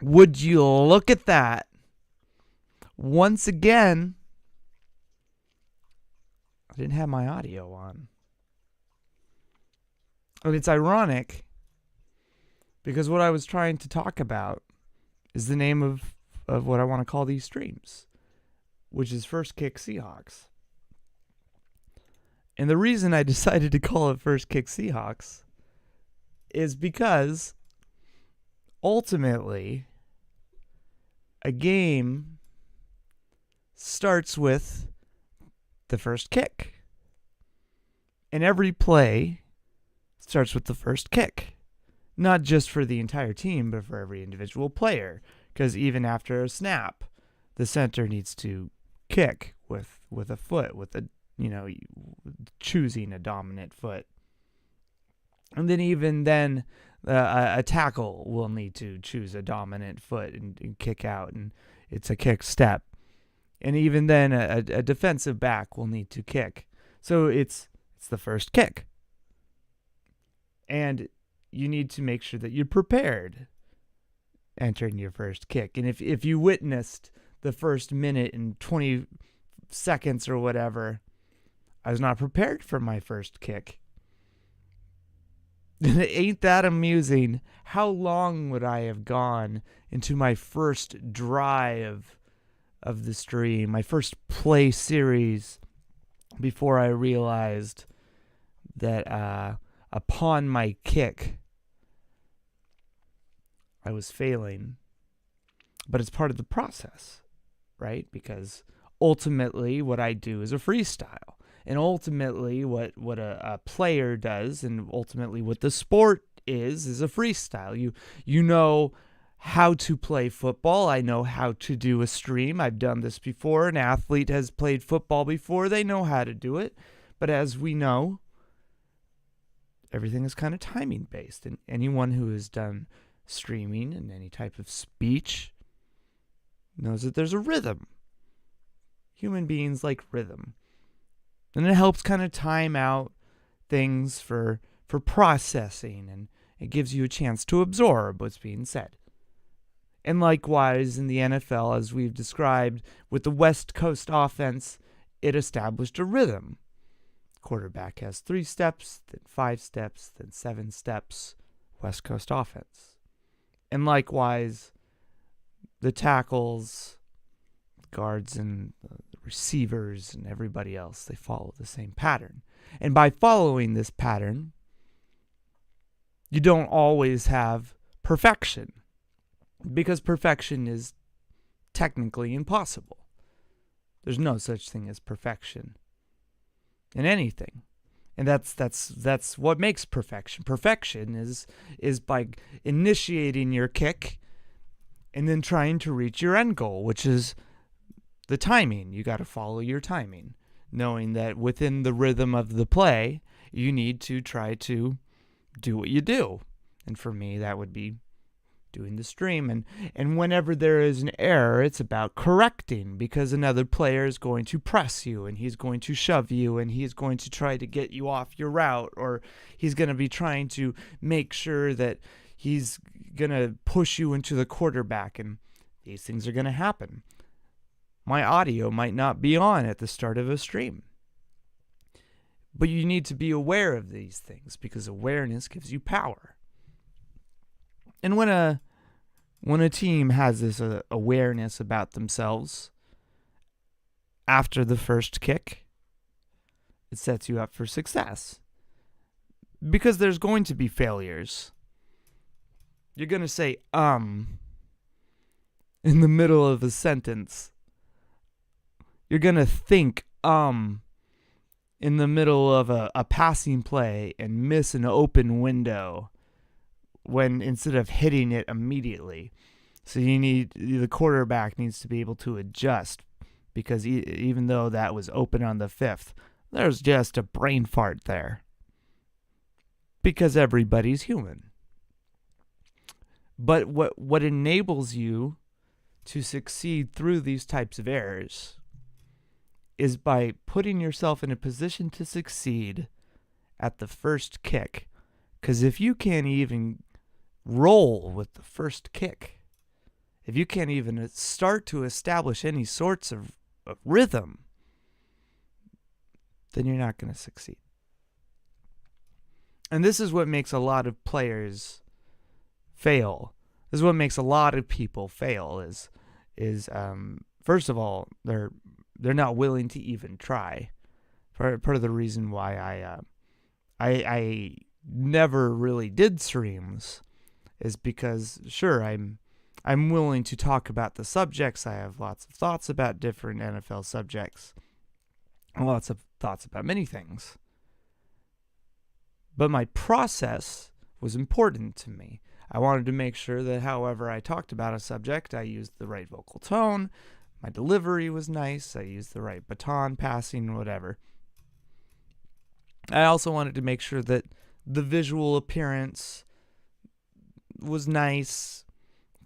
Would you look at that? Once again, I didn't have my audio on. And it's ironic because what I was trying to talk about is the name of what I want to call these streams, which is First Kick Seahawks. And the reason I decided to call it First Kick Seahawks is because ultimately a game starts with the first kick. And every play starts with the first kick. Not just for the entire team, but for every individual player. Because even after a snap, the center needs to kick with a foot, with a, choosing a dominant foot. And then even then, a tackle will need to choose a dominant foot and kick out, and it's a kick step. And even then, a defensive back will need to kick. So it's the first kick. And you need to make sure that you're prepared entering your first kick. And if you witnessed the first minute and 20 seconds or whatever, I was not prepared for my first kick. Ain't that amusing? How long would I have gone into my first drive of the stream, my first play series, before I realized that upon my kick, I was failing. But it's part of the process, right? Because ultimately what I do is a freestyle. And ultimately what a player does, and ultimately what the sport is a freestyle. You know how to play football. I know how to do a stream. I've done this before. An athlete has played football before. They know how to do it. But as we know, everything is kind of timing based. And anyone who has done streaming and any type of speech knows that there's a rhythm. Human beings like rhythm. And it helps kind of time out things for processing, and it gives you a chance to absorb what's being said. And likewise in the NFL, as we've described, with the West Coast offense, it established a rhythm. Quarterback has 3 steps, then 5 steps, then 7 steps. West Coast offense. And likewise, the tackles, guards, and the receivers and everybody else, they follow the same pattern. And by following this pattern, you don't always have perfection, because perfection is technically impossible. There's no such thing as perfection in anything. And that's what makes perfection. Perfection is by initiating your kick and then trying to reach your end goal, which is the timing. You got to follow your timing, knowing that within the rhythm of the play, you need to try to do what you do. And for me, that would be doing the stream. And whenever there is an error, it's about correcting, because another player is going to press you, and he's going to shove you, and he's going to try to get you off your route, or he's going to be trying to make sure that he's going to push you into the quarterback, and these things are going to happen. My audio might not be on at the start of a stream. But you need to be aware of these things, because awareness gives you power. And when a team has this awareness about themselves after the first kick, it sets you up for success. Because there's going to be failures. You're going to say, in the middle of a sentence. You're going to think, in the middle of a passing play and miss an open window, when instead of hitting it immediately. So the quarterback needs to be able to adjust, because even though that was open on the 5th, there's just a brain fart there. Because everybody's human. But what enables you to succeed through these types of errors is by putting yourself in a position to succeed at the first kick. Because if you can't even roll with the first kick, if you can't even start to establish any sorts of rhythm, then you're not going to succeed. And this is what makes a lot of players fail. This is what makes a lot of people fail is first of all, they're not willing to even try. Part of the reason why I never really did streams is because, sure, I'm willing to talk about the subjects. I have lots of thoughts about different NFL subjects, and lots of thoughts about many things. But my process was important to me. I wanted to make sure that however I talked about a subject, I used the right vocal tone, my delivery was nice, I used the right baton passing, whatever. I also wanted to make sure that the visual appearance was nice,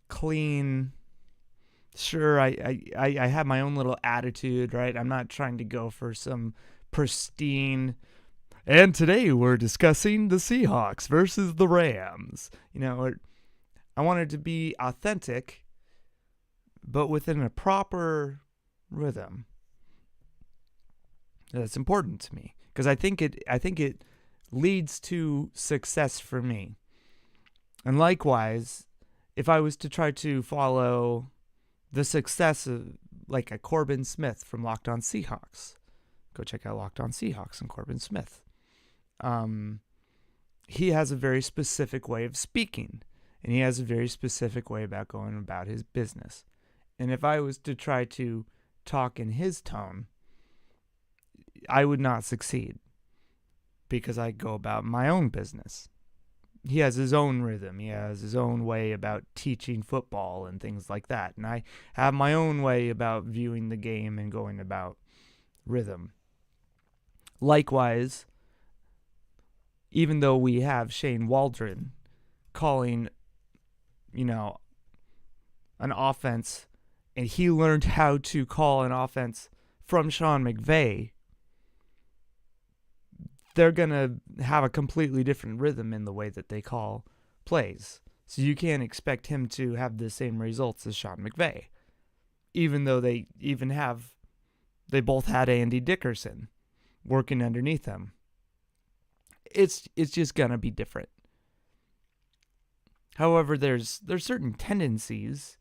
clean. Sure, I have my own little attitude, right? I'm not trying to go for some pristine, and today we're discussing the Seahawks versus the Rams. I wanted to be authentic, but within a proper rhythm. That's important to me because I think it leads to success for me. And likewise, if I was to try to follow the success of like a Corbin Smith from Locked On Seahawks, go check out Locked On Seahawks and Corbin Smith. He has a very specific way of speaking, and he has a very specific way about going about his business. And if I was to try to talk in his tone, I would not succeed because I go about my own business. He has his own rhythm. He has his own way about teaching football and things like that. And I have my own way about viewing the game and going about rhythm. Likewise, even though we have Shane Waldron calling, an offense, and he learned how to call an offense from Sean McVay, they're going to have a completely different rhythm in the way that they call plays. So you can't expect him to have the same results as Sean McVay, even though they both had Andy Dickerson working underneath them. It's just going to be different. However, there's certain tendencies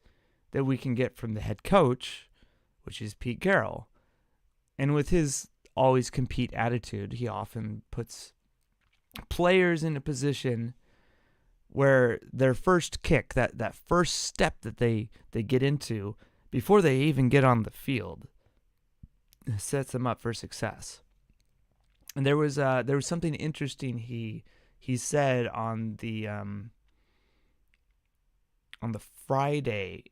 that we can get from the head coach, which is Pete Carroll. And with his always compete attitude, he often puts players in a position where their first kick, that first step that they get into before they even get on the field, sets them up for success. And there was something interesting he said on the Friday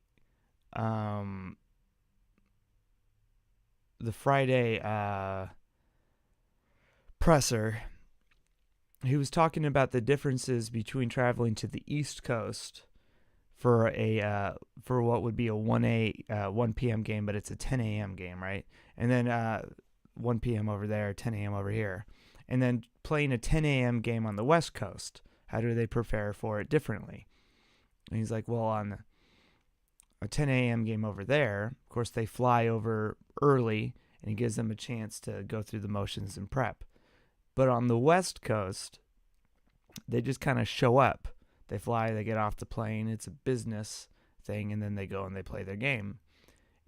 presser. He was talking about the differences between traveling to the East Coast for what would be a 1 p.m. game, but it's a 10 a.m. game, right? And then 1 p.m. over there, 10 a.m. over here. And then playing a 10 a.m. game on the West Coast. How do they prepare for it differently? And he's like, well, on a 10 a.m. game over there, of course, they fly over early, and it gives them a chance to go through the motions and prep. But on the West Coast, they just kind of show up. They fly, they get off the plane, it's a business thing, and then they go and they play their game.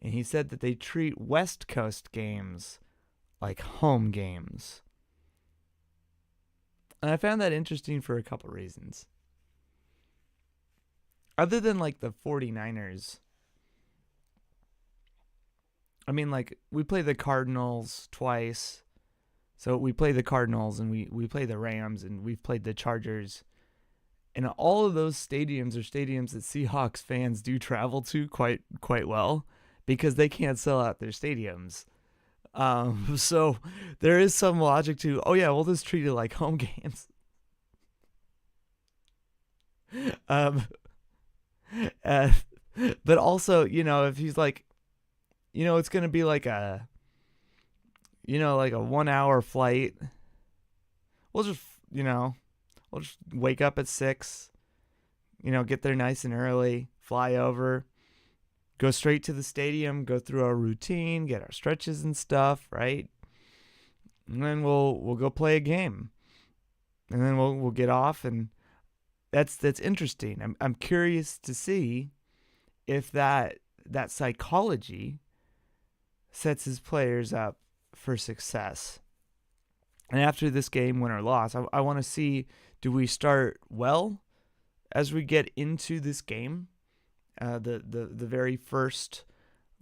And he said that they treat West Coast games like home games. And I found that interesting for a couple reasons. Other than like the 49ers, I mean, like, we play the Cardinals twice. So we play the Cardinals and we play the Rams and we've played the Chargers. And all of those stadiums are stadiums that Seahawks fans do travel to quite well because they can't sell out their stadiums. So there is some logic to, oh yeah, we'll just treat it like home games. But also, if he's like, it's going to be like a 1 hour flight. We'll just wake up at 6, get there nice and early, fly over, go straight to the stadium, go through our routine, get our stretches and stuff, right? And then we'll go play a game. And then we'll get off, and that's interesting. I'm curious to see if that psychology sets his players up for success. And after this game, win or loss, I want to see, do we start well as we get into this game? The very first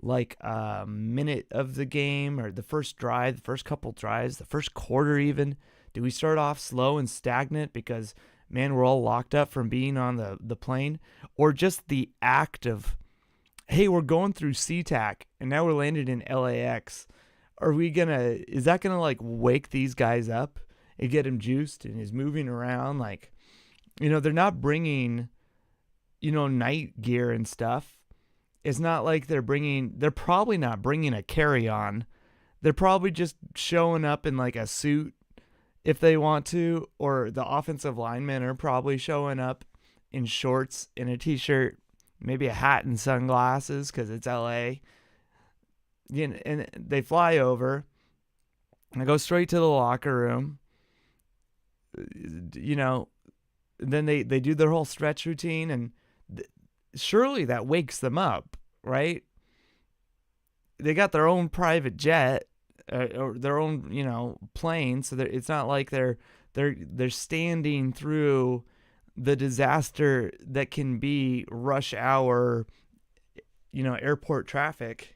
minute of the game, or the first drive, the first couple drives, the first quarter even. Do we start off slow and stagnant because, man, we're all locked up from being on the plane? Or just the act of, hey, we're going through SeaTac and now we're landed in LAX. Is that gonna wake these guys up and get them juiced and is moving around? They're not bringing, night gear and stuff. It's not like they're probably not bringing a carry-on. They're probably just showing up in a suit if they want to, or the offensive linemen are probably showing up in shorts and a t-shirt, maybe a hat and sunglasses because it's LA. And they fly over and I go straight to the locker room. Then they do their whole stretch routine, and surely that wakes them up, right? They got their own private jet or their own, plane, so it's not like they're standing through the disaster that can be rush hour, airport traffic.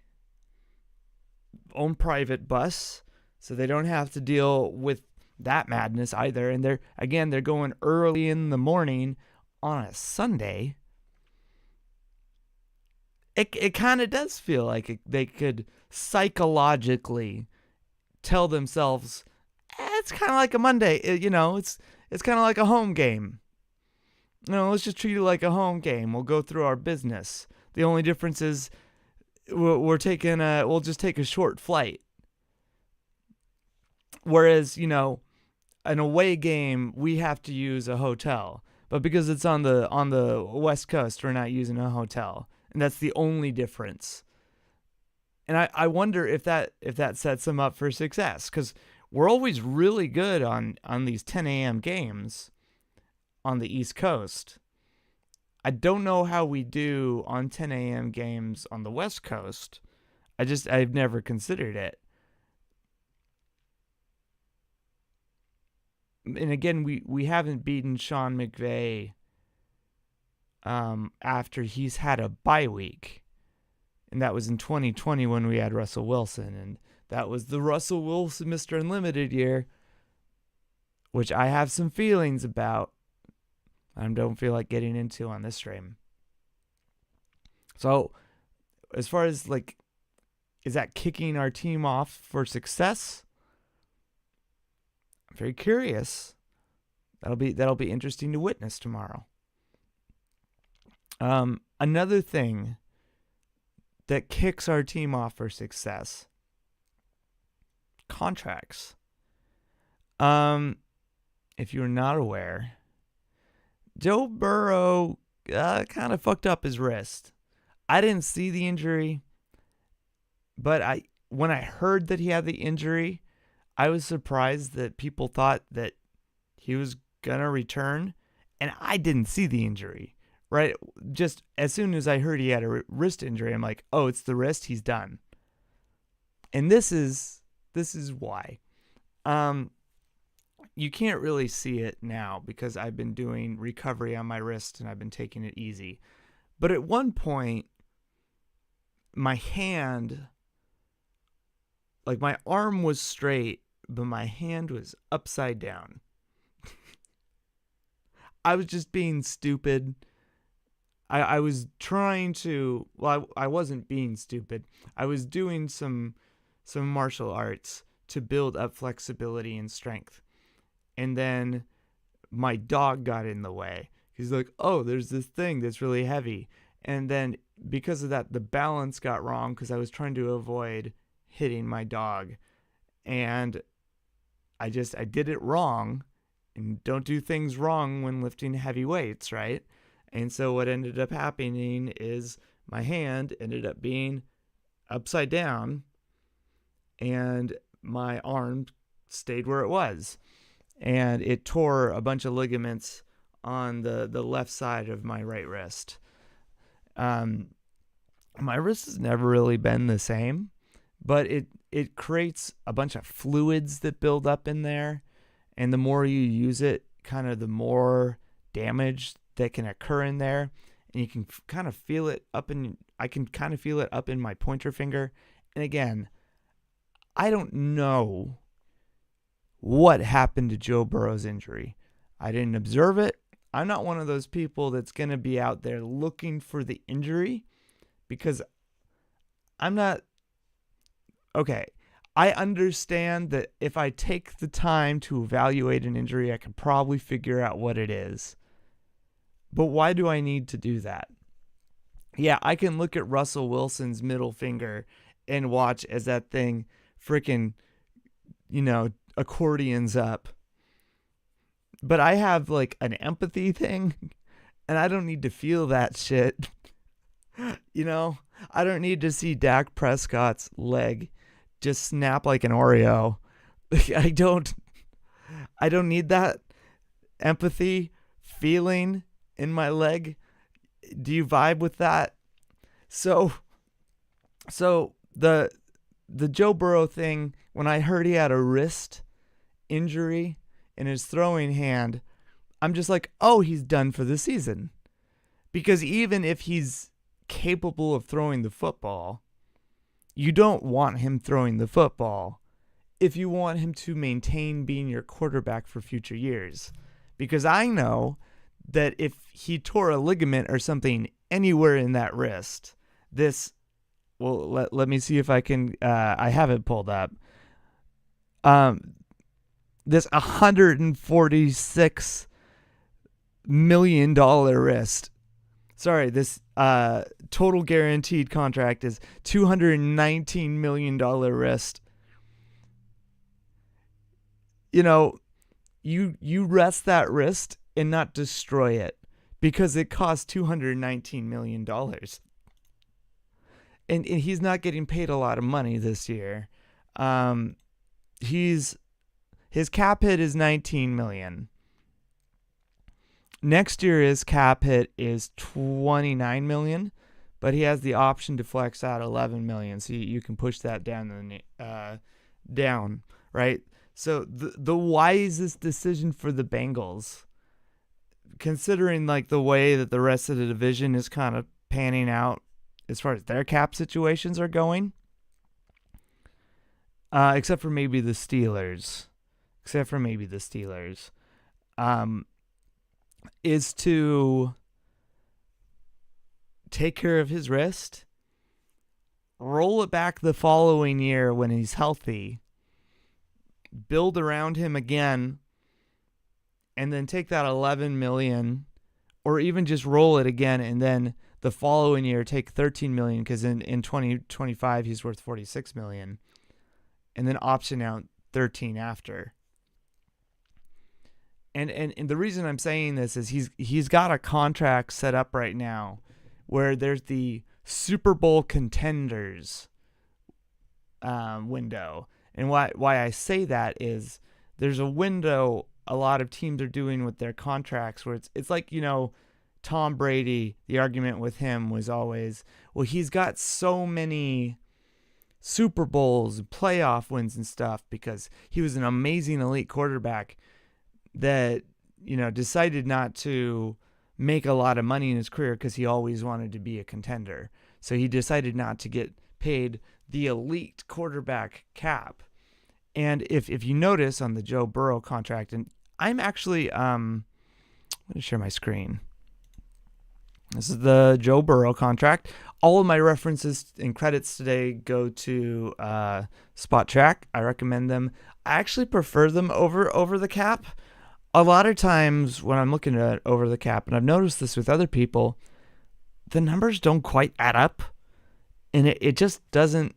Own private bus, so they don't have to deal with that madness either. And they're going early in the morning on a Sunday. It kind of does feel like they could psychologically tell themselves, it's kind of like a Monday. It's kind of like a home game. Let's just treat it like a home game. We'll go through our business. The only difference is we'll just take a short flight. Whereas, an away game, we have to use a hotel. But because it's on the West Coast, we're not using a hotel. And that's the only difference. And I wonder if that sets them up for success, because we're always really good on these 10 a.m. games on the East Coast. I don't know how we do on 10 a.m. games on the West Coast. I've never considered it. And again, we haven't beaten Sean McVay after he's had a bye week. And that was in 2020 when we had Russell Wilson. And that was the Russell Wilson Mr. Unlimited year, which I have some feelings about. I don't feel like getting into on this stream. So, as far as is that kicking our team off for success? I'm very curious. That'll be interesting to witness tomorrow. Another thing that kicks our team off for success: contracts. If you're not aware, Joe Burrow kind of fucked up his wrist. I didn't see the injury, but when I heard that he had the injury, I was surprised that people thought that he was going to return, and I didn't see the injury, right? Just as soon as I heard he had a wrist injury, I'm like, oh, it's the wrist, he's done. And this is why. You can't really see it now because I've been doing recovery on my wrist and I've been taking it easy. But at one point, my hand, my arm was straight, but my hand was upside down. I was just being stupid. I was trying to, I wasn't being stupid. I was doing some martial arts to build up flexibility and strength. And then my dog got in the way. He's like, oh, there's this thing that's really heavy. And then because of that, the balance got wrong because I was trying to avoid hitting my dog. And I did it wrong. And don't do things wrong when lifting heavy weights, right? And so what ended up happening is my hand ended up being upside down, and my arm stayed where it was. And it tore a bunch of ligaments on the left side of my right wrist. My wrist has never really been the same, but it creates a bunch of fluids that build up in there. And the more you use it, kind of the more damage that can occur in there. And you can kind of feel it I can kind of feel it up in my pointer finger. And again, I don't know what happened to Joe Burrow's injury. I didn't observe it. I'm not one of those people that's going to be out there looking for the injury, because I'm not. Okay, I understand that if I take the time to evaluate an injury, I can probably figure out what it is. But why do I need to do that? Yeah, I can look at Russell Wilson's middle finger and watch as that thing freaking, accordions up. But I have like an empathy thing, and I don't need to feel that shit. I don't need to see Dak Prescott's leg just snap like an Oreo. I don't need that empathy feeling in my leg. Do you vibe with that? So the Joe Burrow thing, when I heard he had a wrist injury in his throwing hand, I'm just like, oh, he's done for the season. Because even if he's capable of throwing the football, you don't want him throwing the football if you want him to maintain being your quarterback for future years. Because I know that if he tore a ligament or something anywhere in that wrist, let me see if I can, I have it pulled up. This $146 million wrist. Sorry, this total guaranteed contract is $219 million wrist. You rest that wrist and not destroy it, because it costs $219 million. And he's not getting paid a lot of money this year. His cap hit is $19 million. Next year, his cap hit is $29 million, but he has the option to flex out $11 million, so you can push that down, right? So the wisest decision for the Bengals, considering like the way that the rest of the division is kind of panning out as far as their cap situations are going, except for maybe the Steelers, is to take care of his wrist, roll it back the following year when he's healthy, build around him again, and then take that $11 million, or even just roll it again, and then the following year take $13 million, because in 2025 he's worth $46 million, and then option out 13 after. And the reason I'm saying this is he's got a contract set up right now where there's the Super Bowl contenders window. And why I say that is there's a window a lot of teams are doing with their contracts where it's like, Tom Brady, the argument with him was always, well, he's got so many Super Bowls and playoff wins and stuff because he was an amazing elite quarterback that, decided not to make a lot of money in his career because he always wanted to be a contender. So he decided not to get paid the elite quarterback cap. And if you notice on the Joe Burrow contract, and I'm actually, I'm going to share my screen. This is the Joe Burrow contract. All of my references and credits today go to Spotrac. I recommend them. I actually prefer them over the cap. A lot of times when I'm looking at over the cap, and I've noticed this with other people, the numbers don't quite add up, and it just doesn't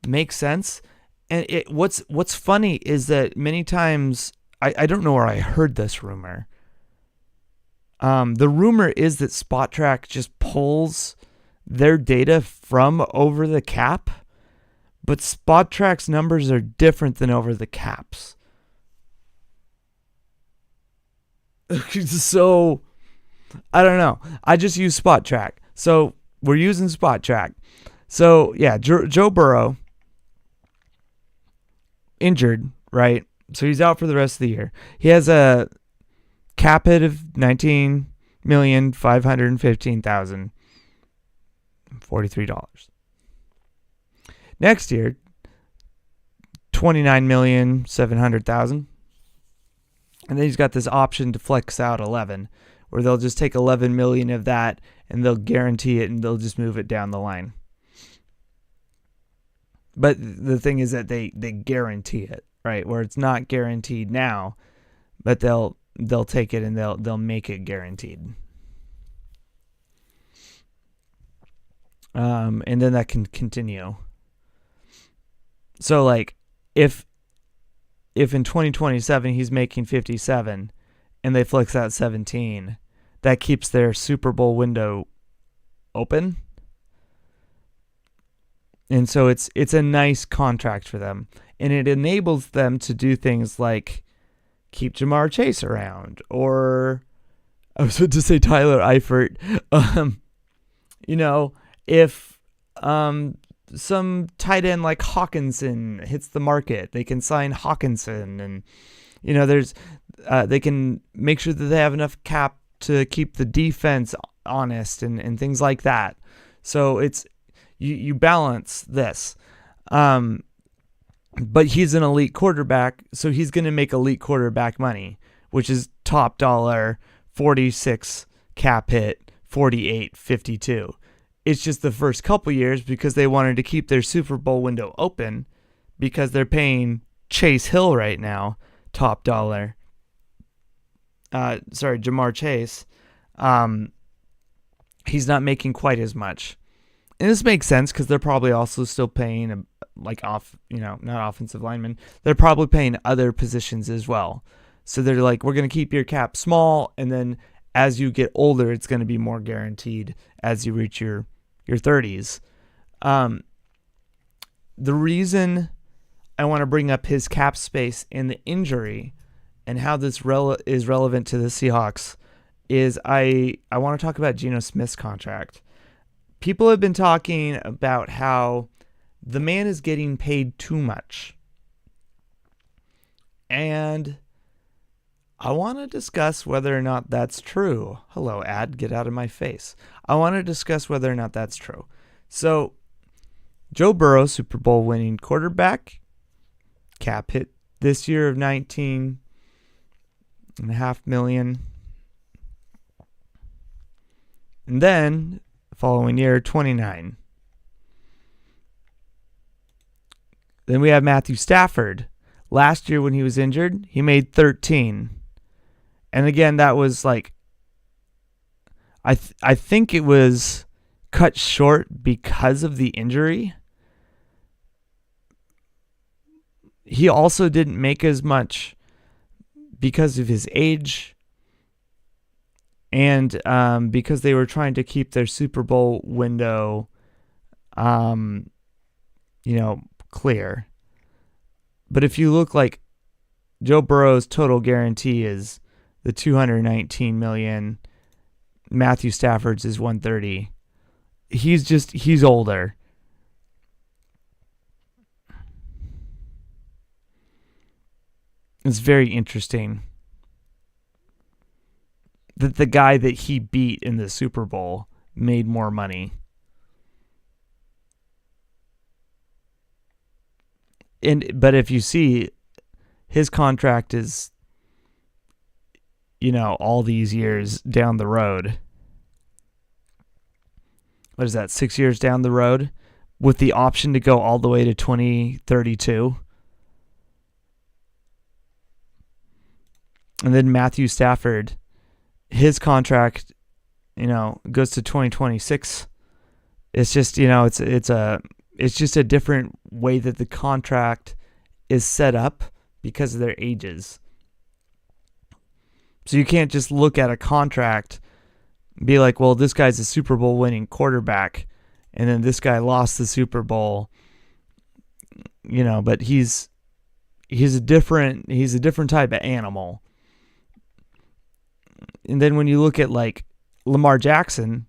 make sense. And what's funny is that many times, I don't know where I heard this rumor. The rumor is that Spotrac just pulls their data from over the cap, but Spotrac's numbers are different than over the caps. So, I don't know. I just use Spotrac. So, we're using Spotrac. So, yeah, Joe Burrow, injured, right? So, he's out for the rest of the year. He has a cap hit of $19,515,043. Next year, $29,700,000. And then he's got this option to flex out 11, where they'll just take 11 million of that and they'll guarantee it and they'll just move it down the line. But the thing is that they guarantee it, right? Where it's not guaranteed now, but they'll take it and they'll make it guaranteed. And then that can continue. So like if in 2027 he's making 57 and they flex out 17, that keeps their Super Bowl window open. And so it's a nice contract for them. And it enables them to do things like keep Jamar Chase around, or I was about to say Tyler Eifert. If some tight end like Hawkinson hits the market, they can sign Hawkinson, and there's they can make sure that they have enough cap to keep the defense honest and things like that. So it's you balance this. But he's an elite quarterback, so he's going to make elite quarterback money, which is top dollar, 46 cap hit, 48, 52. It's just the first couple years because they wanted to keep their Super Bowl window open because they're paying Chase Hill right now, top dollar. Jamar Chase. He's not making quite as much. And this makes sense because they're probably also still paying not offensive linemen. They're probably paying other positions as well. So they're like, we're going to keep your cap small, and then as you get older, it's going to be more guaranteed as you reach your 30s. The reason I want to bring up his cap space and the injury and how this is relevant to the Seahawks is I want to talk about Geno Smith's contract. People have been talking about how the man is getting paid too much. And I want to discuss whether or not that's true. Hello, ad, get out of my face. I want to discuss whether or not that's true. So, Joe Burrow, Super Bowl winning quarterback, cap hit this year of $19.5 million. And then, the following year, 29. Then we have Matthew Stafford. Last year when he was injured, he made 13. And again, that was like, I think it was cut short because of the injury. He also didn't make as much because of his age and because they were trying to keep their Super Bowl window, clear. But if you look like Joe Burrow's total guarantee is the $219 million, Matthew Stafford's is $130. He's older. It's very interesting that the guy that he beat in the Super Bowl made more money. But if you see, his contract is, all these years down the road. What is that, 6 years down the road? With the option to go all the way to 2032. And then Matthew Stafford, his contract, goes to 2026. It's just, it's just a different way that the contract is set up because of their ages. So you can't just look at a contract and be like, well, this guy's a Super Bowl winning quarterback, and then this guy lost the Super Bowl. But he's a different type of animal. And then when you look at like Lamar Jackson,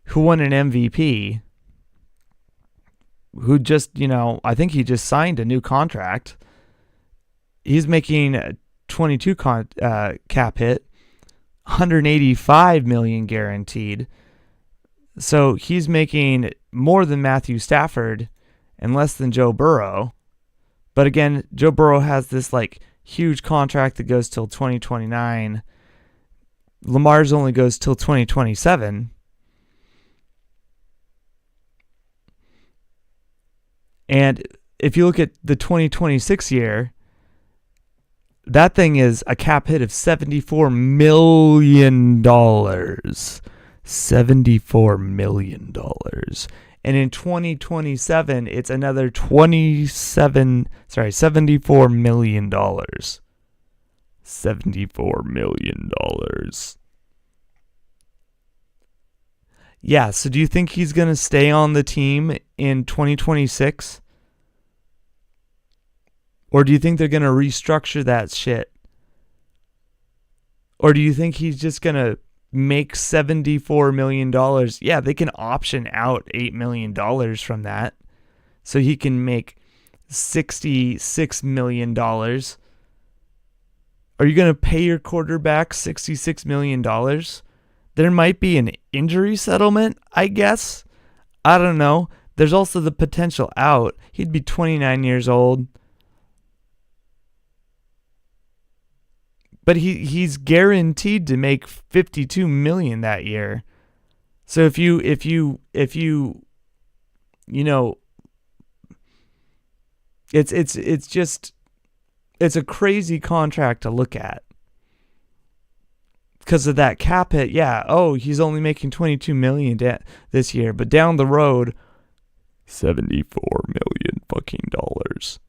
who won an MVP, who just, I think he just signed a new contract. He's making a 22 cap hit, 185 million guaranteed. So he's making more than Matthew Stafford and less than Joe Burrow. But again, Joe Burrow has this like huge contract that goes till 2029. Lamar's only goes till 2027. And if you look at the 2026 year, that thing is a cap hit of $74 million. $74 million. And in 2027, it's another $74 million. $74 million. Yeah, so do you think he's going to stay on the team in 2026? Or do you think they're going to restructure that shit? Or do you think he's just going to make $74 million? Yeah, they can option out $8 million from that. So he can make $66 million. Are you going to pay your quarterback $66 million? There might be an injury settlement, I guess. I don't know. There's also the potential out. He'd be 29 years old. But he's guaranteed to make $52 million that year. So if you it's a crazy contract to look at. Because of that cap hit, yeah. Oh, he's only making $22 million this year, but down the road, $74 million fucking dollars.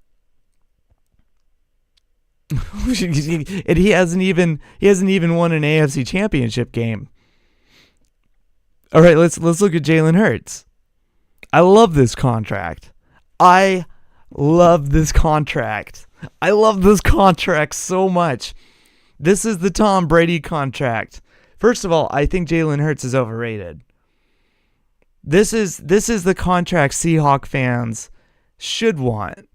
And he hasn't even won an AFC championship game. All right, let's look at Jalen Hurts. I love this contract. I love this contract so much. This is the Tom Brady contract. First of all, I think Jalen Hurts is overrated. This is the contract Seahawks fans should want.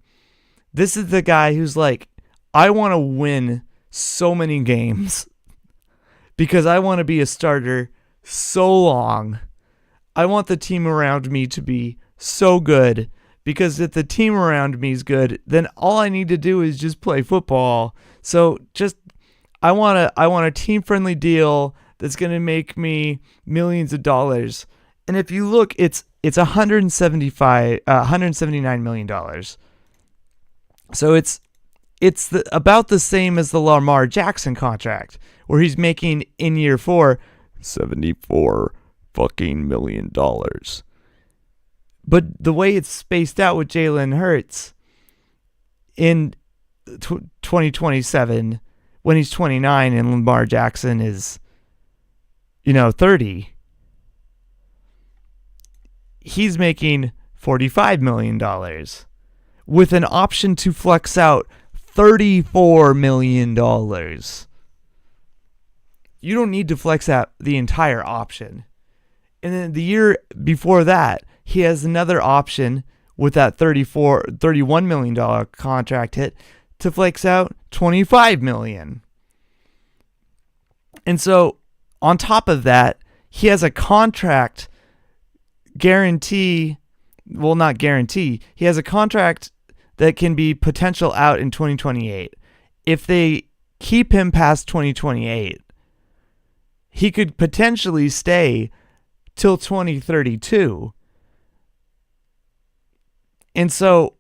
This is the guy who's like, I want to win so many games because I want to be a starter so long. I want the team around me to be so good because if the team around me is good, then all I need to do is just play football. So I want a team-friendly deal that's going to make me millions of dollars. And if you look, it's $179 million. So it's about the same as the Lamar Jackson contract, where he's making in year 4 $74 fucking million. But the way it's spaced out with Jalen Hurts in 2027, when he's 29 and Lamar Jackson is, 30, he's making $45 million with an option to flex out $34 million. You don't need to flex out the entire option. And then the year before that, he has another option with that $31 million contract hit to flex out $25 million. And so on top of that, he has a contract guarantee. Well, not guarantee. He has a contract that can be potential out in 2028. If they keep him past 2028, he could potentially stay till 2032. And so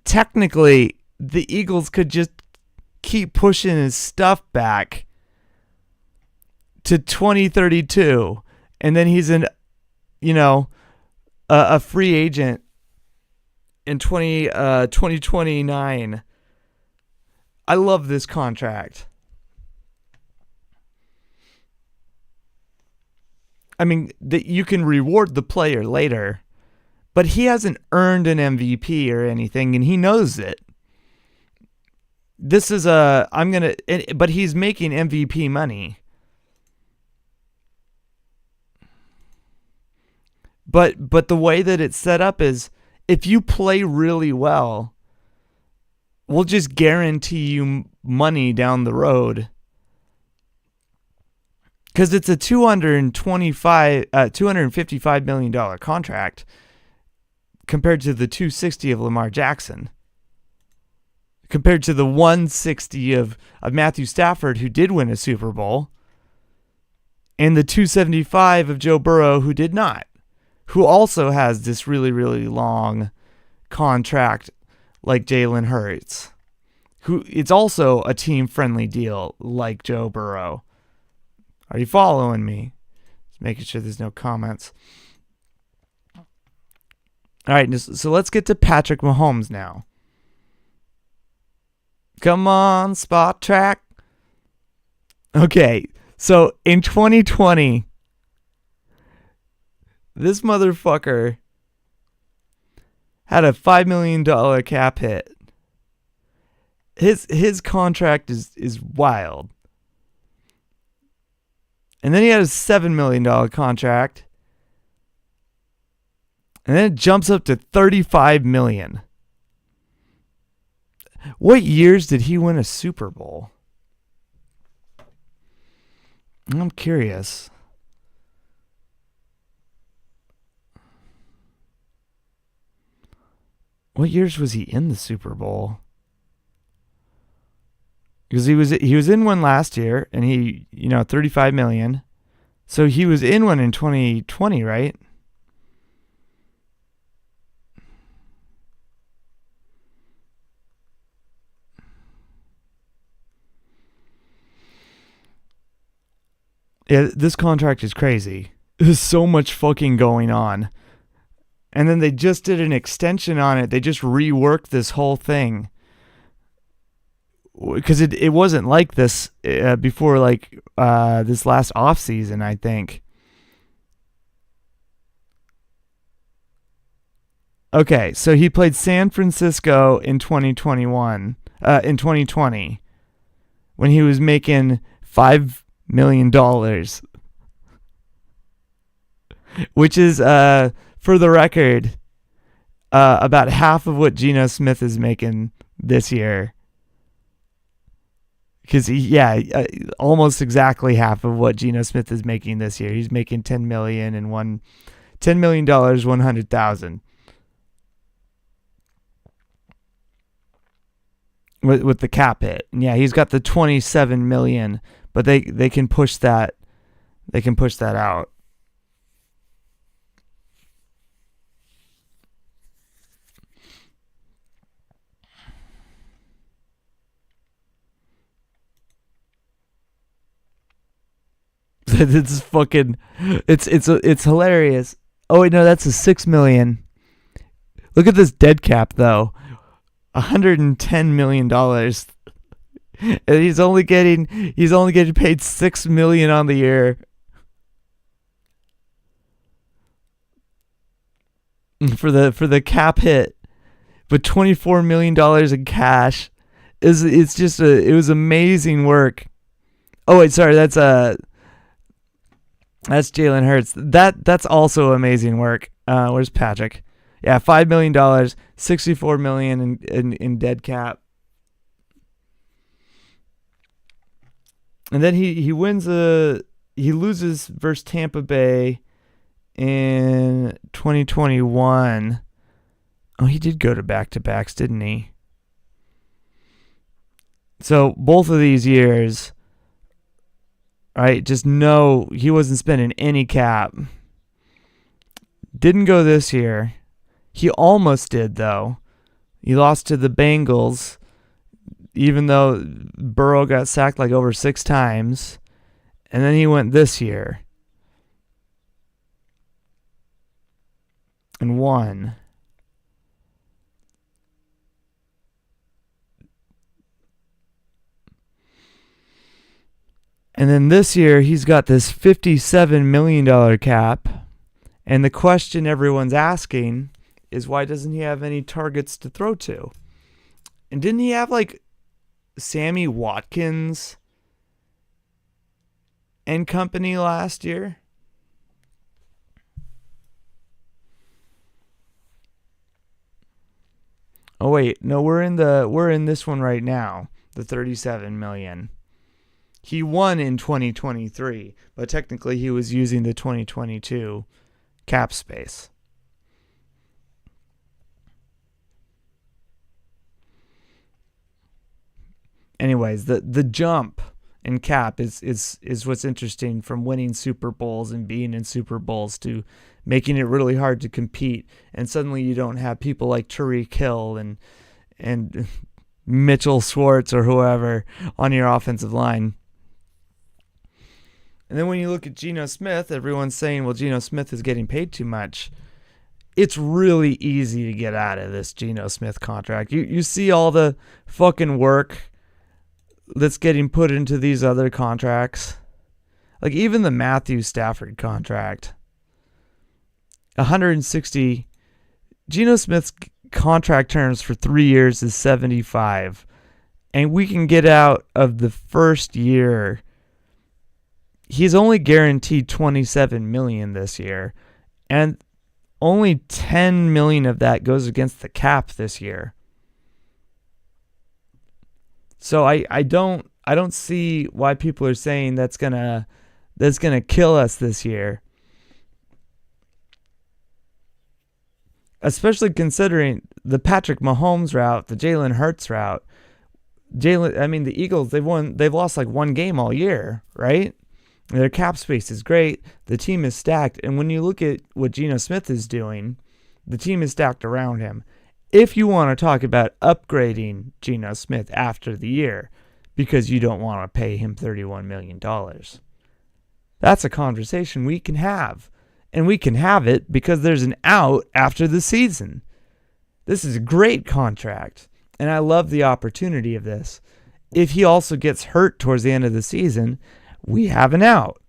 technically, the Eagles could just keep pushing his stuff back to 2032, and then he's a free agent in 2029. I love this contract. I mean, that you can reward the player later, but he hasn't earned an MVP or anything, and he knows it. This is but he's making MVP money. But the way that it's set up is, if you play really well, we'll just guarantee you money down the road. Because it's a $255 million contract compared to the $260 of Lamar Jackson. Compared to the $160 of Matthew Stafford, who did win a Super Bowl, and the $275 of Joe Burrow, who did not, who also has this really, really long contract like Jalen Hurts, who it's also a team-friendly deal like Joe Burrow. Are you following me? Just making sure there's no comments. All right, so let's get to Patrick Mahomes now. Come on, Spotrac. Okay, so in 2020, this motherfucker had a $5 million cap hit. His contract is wild. And then he had a $7 million contract. And then it jumps up to $35 million. What years did he win a Super Bowl? I'm curious. What years was he in the Super Bowl? Because he was in one last year, and he, $35 million. So he was in one in 2020, right? Yeah, this contract is crazy. There's so much fucking going on. And then they just did an extension on it. They just reworked this whole thing. Because it wasn't like this before, this last offseason, I think. Okay, so he played San Francisco in 2021, in 2020, when he was making $5 million, which is, for the record, about half of what Geno Smith is making this year. Because almost exactly half of what Geno Smith is making this year. He's making $10 million and $10 million, 100,000 with the cap hit. And yeah, he's got the $27 million, but they can push that. They can push that out. It's fucking, it's hilarious. Oh wait, no, that's a $6 million. Look at this dead cap though, $110 million, and he's only getting paid $6 million on the year for the cap hit, but $24 million in cash. It was amazing work. Oh wait, sorry, that's Jalen Hurts. That's also amazing work. Where's Patrick? Yeah, $5 million, $64 million in dead cap. And then he loses versus Tampa Bay in 2021. Oh, he did go to back-to-backs, didn't he? So both of these years, right, just know he wasn't spending any cap. Didn't go this year. He almost did, though. He lost to the Bengals, even though Burrow got sacked like over 6 times. And then he went this year and won. And then this year, he's got this $57 million cap. And the question everyone's asking is, why doesn't he have any targets to throw to? And didn't he have like Sammy Watkins and company last year? Oh wait, no, we're in this one right now, the 37 million. He won in 2023, but technically he was using the 2022 cap space. Anyways, the jump in cap is what's interesting, from winning Super Bowls and being in Super Bowls to making it really hard to compete, and suddenly you don't have people like Tyreek Hill and Mitchell Schwartz or whoever on your offensive line. And then when you look at Geno Smith, everyone's saying, well, Geno Smith is getting paid too much. It's really easy to get out of this Geno Smith contract. You see all the fucking work that's getting put into these other contracts. Like even the Matthew Stafford contract. 160. Geno Smith's contract terms for 3 years is 75. And we can get out of the first year. He's only guaranteed $27 million this year, and only $10 million of that goes against the cap this year. So I don't see why people are saying that's gonna kill us this year, especially considering the Patrick Mahomes route, the Jalen Hurts route. The Eagles, they've lost like one game all year, right? Their cap space is great. The team is stacked. And when you look at what Geno Smith is doing, the team is stacked around him. If you want to talk about upgrading Geno Smith after the year because you don't want to pay him $31 million, that's a conversation we can have. And we can have it because there's an out after the season. This is a great contract. And I love the opportunity of this. If he also gets hurt towards the end of the season, we have an out.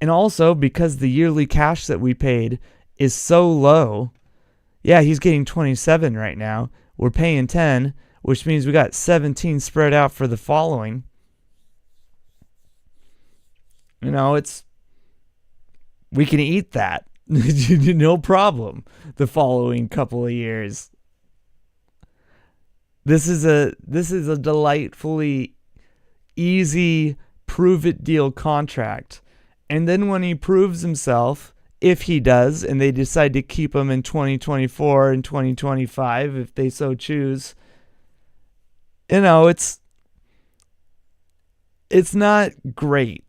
And also because the yearly cash that we paid is so low. Yeah, he's getting 27 right now. We're paying 10, which means we got 17 spread out for the following. We can eat that. No problem. The following couple of years. This is a delightfully easy prove-it deal contract. And then when he proves himself, if he does, and they decide to keep him in 2024 and 2025, if they so choose, it's not great.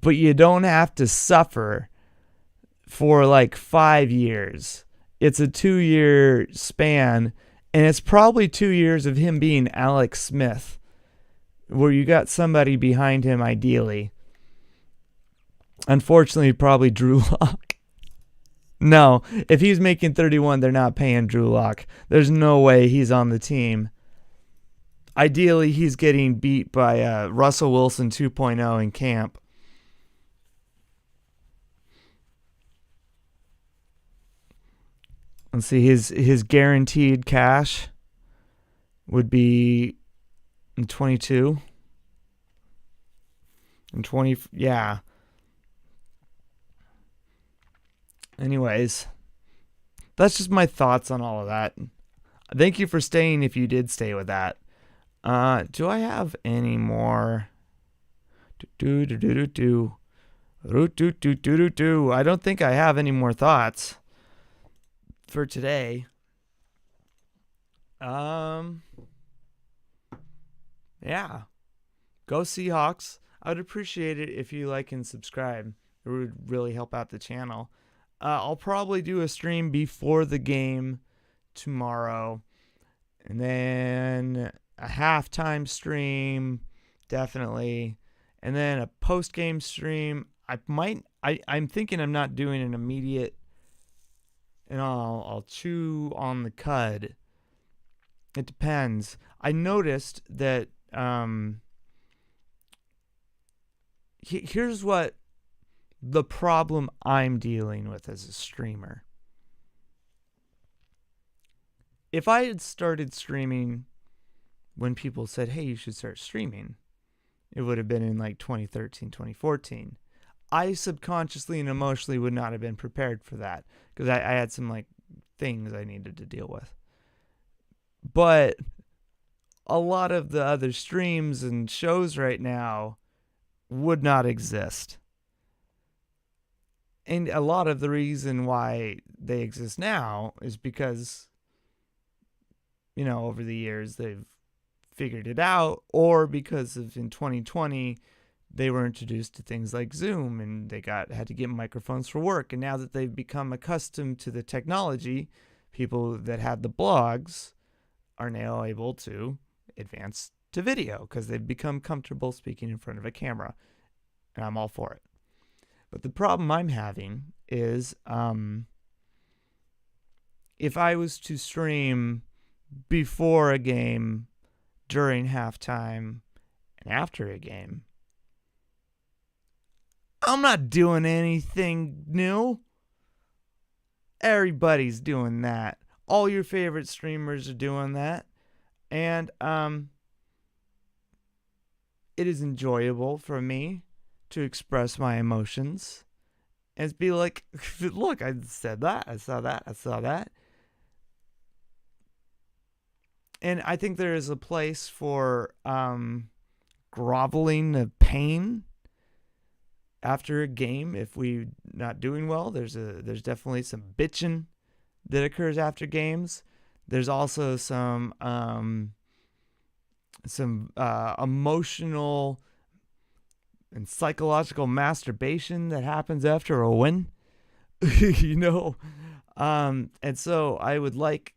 But you don't have to suffer for like 5 years. It's a 2-year span, and it's probably 2 years of him being Alex Smith, where you got somebody behind him ideally. Unfortunately, probably Drew Lock. No, if he's making 31, they're not paying Drew Lock. There's no way he's on the team. Ideally, he's getting beat by Russell Wilson 2.0 in camp. Let's see, his guaranteed cash would be in 22 and 20. Yeah. Anyways, that's just my thoughts on all of that. Thank you for staying if you did stay with that. Do I have any more? I don't think I have any more thoughts for today. Yeah. Go Seahawks. I would appreciate it if you like and subscribe. It would really help out the channel. I'll probably do a stream before the game tomorrow. And then a halftime stream, definitely. And then a post-game stream. I'm thinking I'm not doing an immediate, and I'll chew on the cud. It depends. I noticed that here's what the problem I'm dealing with as a streamer. If I had started streaming when people said, hey, you should start streaming, it would have been in like 2013, 2014. I subconsciously and emotionally would not have been prepared for that because I had some like things I needed to deal with. But a lot of the other streams and shows right now would not exist. And a lot of the reason why they exist now is because, you know, over the years they've figured it out, or because of in 2020 they were introduced to things like Zoom and they had to get microphones for work. And now that they've become accustomed to the technology, people that had the blogs are now able to advance to video because they've become comfortable speaking in front of a camera. And I'm all for it. But the problem I'm having is if I was to stream before a game, during halftime, and after a game, I'm not doing anything new. Everybody's doing that. All your favorite streamers are doing that. And it is enjoyable for me to express my emotions and be like, look, I said that, I saw that, I saw that. And I think there is a place for groveling of pain after a game. If we're not doing well, there's definitely some bitching that occurs after games. There's also some emotional and psychological masturbation that happens after a win. You know, and so I would like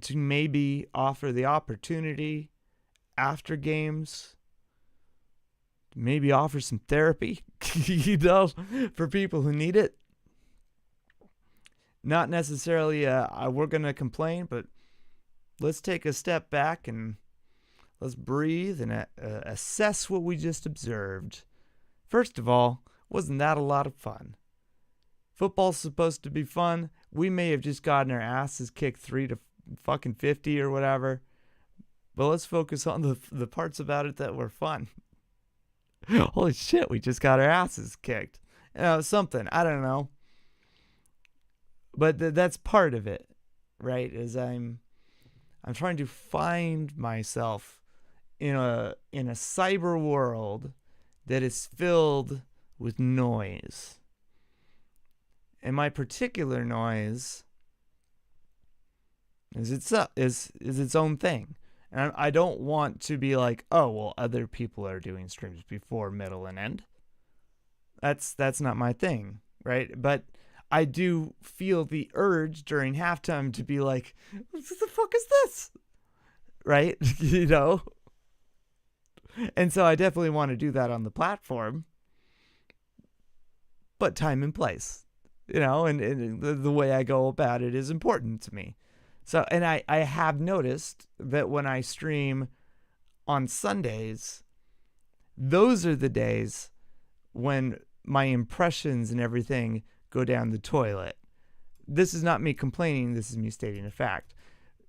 to maybe offer the opportunity after games, maybe offer some therapy, you know, for people who need it. Not necessarily we're going to complain, but let's take a step back and let's breathe and assess what we just observed. First of all, wasn't that a lot of fun? Football's supposed to be fun. We may have just gotten our asses kicked 3 to fucking 50 or whatever, but let's focus on the parts about it that were fun. Holy shit, we just got our asses kicked. Something, I don't know. But that's part of it, right? Is I'm trying to find myself in a cyber world that is filled with noise. And my particular noise is its own thing. And I don't want to be like, oh, well, other people are doing streams before, middle, and end. That's not my thing, right? But I do feel the urge during halftime to be like, what the fuck is this? Right? You know? And so I definitely want to do that on the platform. But time and place, you know, and the way I go about it is important to me. So, and I have noticed that when I stream on Sundays, those are the days when my impressions and everything go down the toilet. This is not me complaining. This is me stating a fact.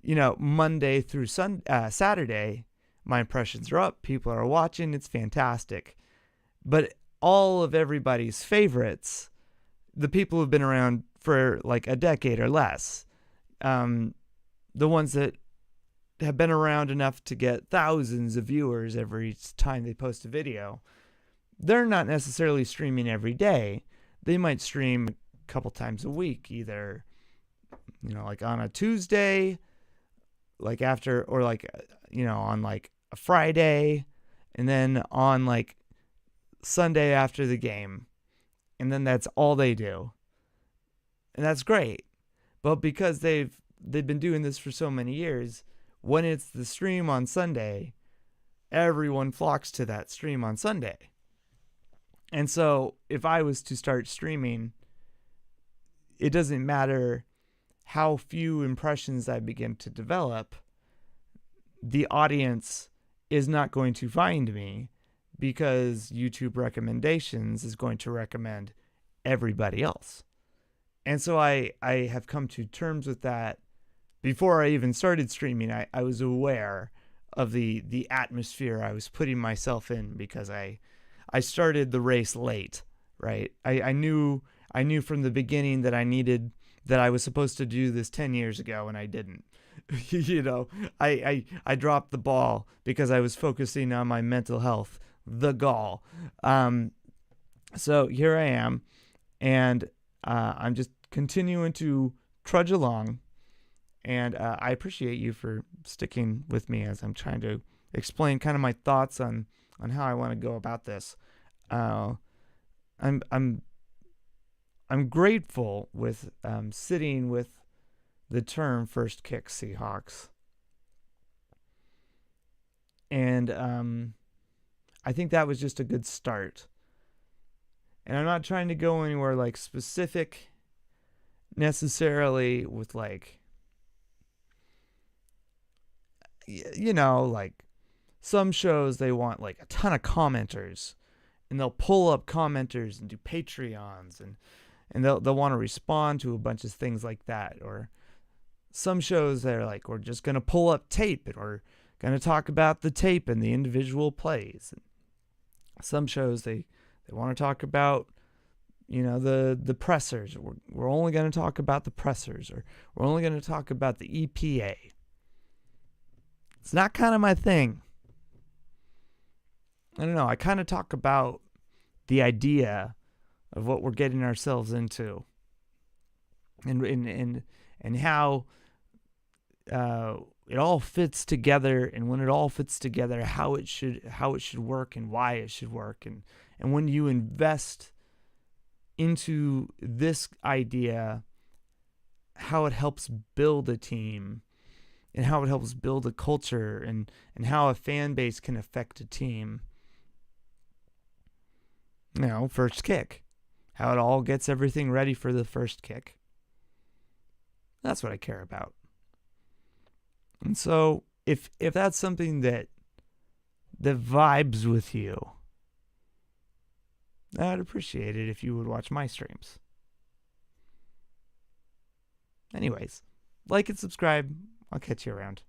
You know, Monday through Saturday, my impressions are up. People are watching. It's fantastic. But all of everybody's favorites, the people who've been around for like a decade or less, the ones that have been around enough to get thousands of viewers every time they post a video, they're not necessarily streaming every day. They might stream a couple times a week, either, you know, like on a Tuesday, like after, or like, you know, on like a Friday, and then on like Sunday after the game. And then that's all they do. And that's great. But because they've been doing this for so many years, when it's the stream on Sunday, everyone flocks to that stream on Sunday. And so if I was to start streaming, it doesn't matter how few impressions I begin to develop, the audience is not going to find me because YouTube recommendations is going to recommend everybody else. And so I have come to terms with that. Before I even started streaming, I was aware of the atmosphere I was putting myself in, because I started the race late, right? I knew from the beginning that I was supposed to do this 10 years ago, and I didn't. I dropped the ball because I was focusing on my mental health, the gall. So here I am, and I'm just continuing to trudge along. And I appreciate you for sticking with me as I'm trying to explain kind of my thoughts on how I want to go about this. I'm grateful with sitting with the term first kick Seahawks. And I think that was just a good start. And I'm not trying to go anywhere like specific necessarily with like, like some shows they want like a ton of commenters, and they'll pull up commenters and do Patreons, and they'll want to respond to a bunch of things like that. Or some shows they're like, we're just going to pull up tape and we're going to talk about the tape and the individual plays. And some shows they want to talk about, the pressers. We're only going to talk about the pressers, or we're only going to talk about the EPA. It's not kind of my thing. I don't know. I kind of talk about the idea of what we're getting ourselves into, and how it all fits together, and when it all fits together, how it should work, and why it should work, and when you invest into this idea, how it helps build a team, and how it helps build a culture, and how a fan base can affect a team. First kick. How it all gets everything ready for the first kick. That's what I care about. And so if that's something that vibes with you, I'd appreciate it if you would watch my streams. Anyways, like and subscribe. I'll catch you around.